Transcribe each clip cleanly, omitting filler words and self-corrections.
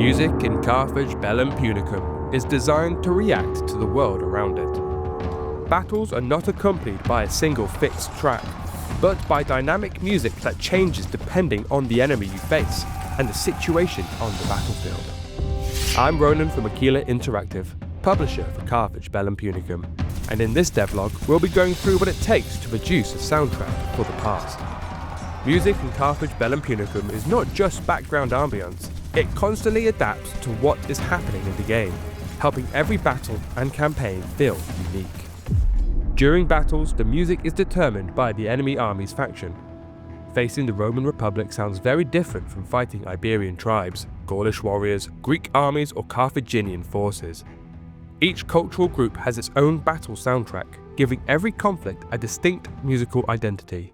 Music in Carthage Bellum Punicum is designed to react to the world around it. Battles are not accompanied by a single fixed track, but by dynamic music that changes depending on the enemy you face and the situation on the battlefield. I'm Ronan from Aquila Interactive, publisher for Carthage Bellum Punicum, and in this devlog we'll be going through what it takes to produce a soundtrack for the past. Music in Carthage Bellum Punicum is not just background ambience, it constantly adapts to what is happening in the game, helping every battle and campaign feel unique. During battles, the music is determined by the enemy army's faction. Facing the Roman Republic sounds very different from fighting Iberian tribes, Gaulish warriors, Greek armies or Carthaginian forces. Each cultural group has its own battle soundtrack, giving every conflict a distinct musical identity.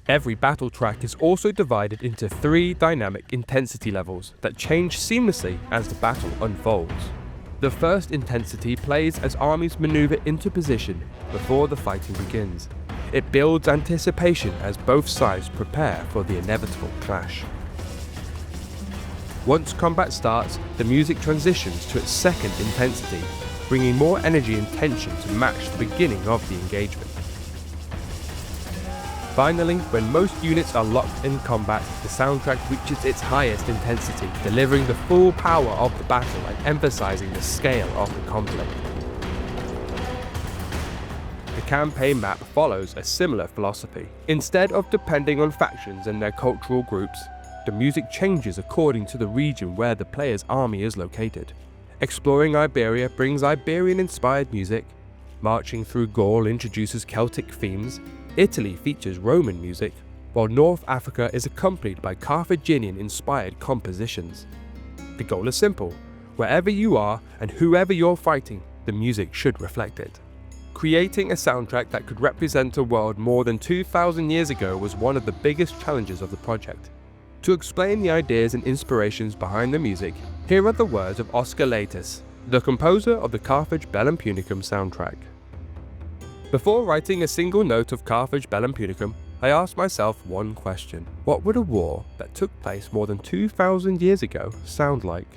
Every battle track is also divided into 3 dynamic intensity levels that change seamlessly as the battle unfolds. The first intensity plays as armies maneuver into position before the fighting begins. It builds anticipation as both sides prepare for the inevitable clash. Once combat starts, the music transitions to its second intensity, bringing more energy and tension to match the beginning of the engagement. Finally, when most units are locked in combat, the soundtrack reaches its highest intensity, delivering the full power of the battle and emphasizing the scale of the conflict. The campaign map follows a similar philosophy. Instead of depending on factions and their cultural groups, the music changes according to the region where the player's army is located. Exploring Iberia brings Iberian-inspired music, marching through Gaul introduces Celtic themes, Italy features Roman music, while North Africa is accompanied by Carthaginian-inspired compositions. The goal is simple: wherever you are and whoever you're fighting, the music should reflect it. Creating a soundtrack that could represent a world more than 2,000 years ago was one of the biggest challenges of the project. To explain the ideas and inspirations behind the music, here are the words of Oscar Latus, the composer of the Carthage Bellum Punicum soundtrack. Before writing a single note of Carthage Bellum Punicum, I asked myself one question: what would a war that took place more than 2,000 years ago sound like?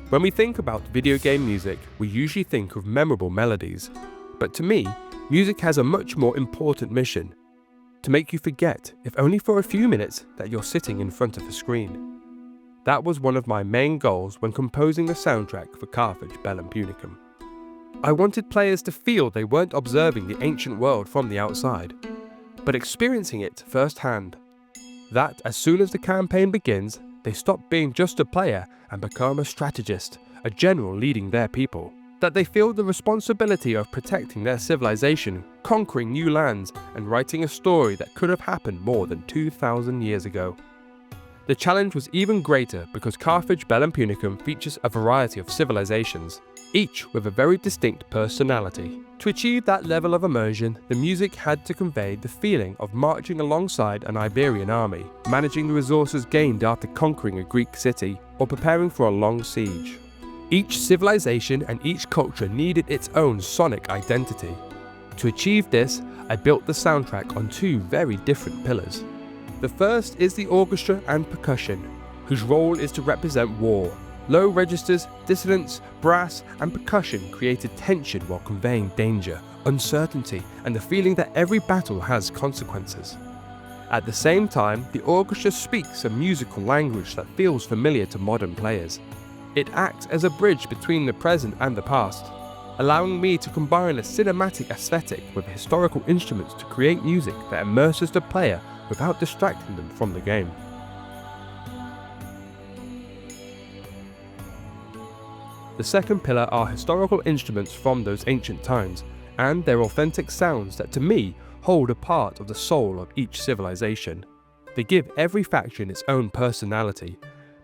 When we think about video game music, we usually think of memorable melodies. But to me, music has a much more important mission: to make you forget, if only for a few minutes, that you're sitting in front of a screen. That was one of my main goals when composing the soundtrack for Carthage Bellum Punicum. I wanted players to feel they weren't observing the ancient world from the outside, but experiencing it firsthand. That as soon as the campaign begins, they stop being just a player and become a strategist, a general leading their people. That they feel the responsibility of protecting their civilization, conquering new lands, and writing a story that could have happened more than 2,000 years ago. The challenge was even greater because Carthage Bellum Punicum features a variety of civilizations, each with a very distinct personality. To achieve that level of immersion, the music had to convey the feeling of marching alongside an Iberian army, managing the resources gained after conquering a Greek city, or preparing for a long siege. Each civilization and each culture needed its own sonic identity. To achieve this, I built the soundtrack on 2 very different pillars. The first is the orchestra and percussion, whose role is to represent war. Low registers, dissonance, brass, and percussion created tension while conveying danger, uncertainty, and the feeling that every battle has consequences. At the same time, the orchestra speaks a musical language that feels familiar to modern players. It acts as a bridge between the present and the past, allowing me to combine a cinematic aesthetic with historical instruments to create music that immerses the player without distracting them from the game. The second pillar are historical instruments from those ancient times, and their authentic sounds that to me hold a part of the soul of each civilization. They give every faction its own personality,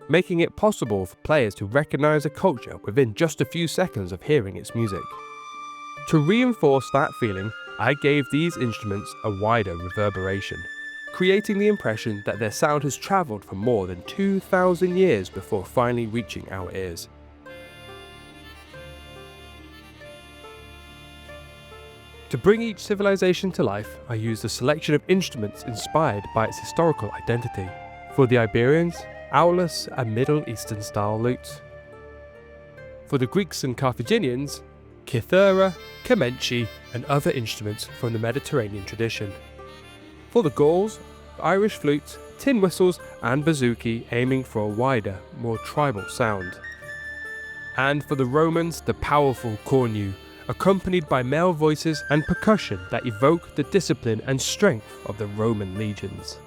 making it possible for players to recognize a culture within just a few seconds of hearing its music. To reinforce that feeling, I gave these instruments a wider reverberation, creating the impression that their sound has traveled for more than 2,000 years before finally reaching our ears. To bring each civilization to life, I used a selection of instruments inspired by its historical identity. For the Iberians, Aulus, a Middle Eastern style lute. For the Greeks and Carthaginians, kithera, kamenchi, and other instruments from the Mediterranean tradition. For the Gauls, Irish flute, tin whistles, and bouzouki, aiming for a wider, more tribal sound. And for the Romans, the powerful cornu, accompanied by male voices and percussion that evoke the discipline and strength of the Roman legions.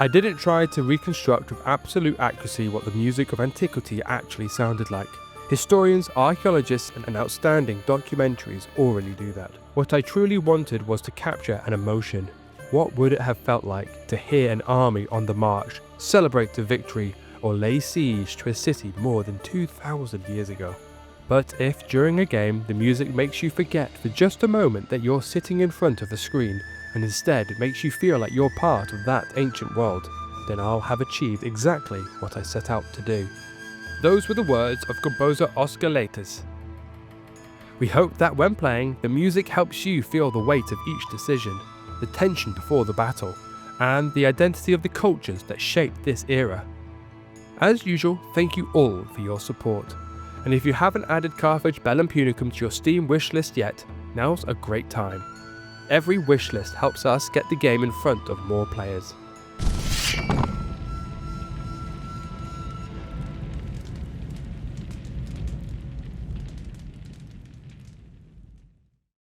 I didn't try to reconstruct with absolute accuracy what the music of antiquity actually sounded like. Historians, archaeologists, and outstanding documentaries already do that. What I truly wanted was to capture an emotion. What would it have felt like to hear an army on the march, celebrate a victory, or lay siege to a city more than 2,000 years ago? But if during a game the music makes you forget for just a moment that you're sitting in front of a screen, and instead it makes you feel like you're part of that ancient world, then I'll have achieved exactly what I set out to do. Those were the words of composer Oscar Latas. We hope that when playing, the music helps you feel the weight of each decision, the tension before the battle, and the identity of the cultures that shaped this era. As usual, thank you all for your support. And if you haven't added Carthage Bellum Punicum to your Steam wishlist yet, now's a great time. Every wishlist helps us get the game in front of more players.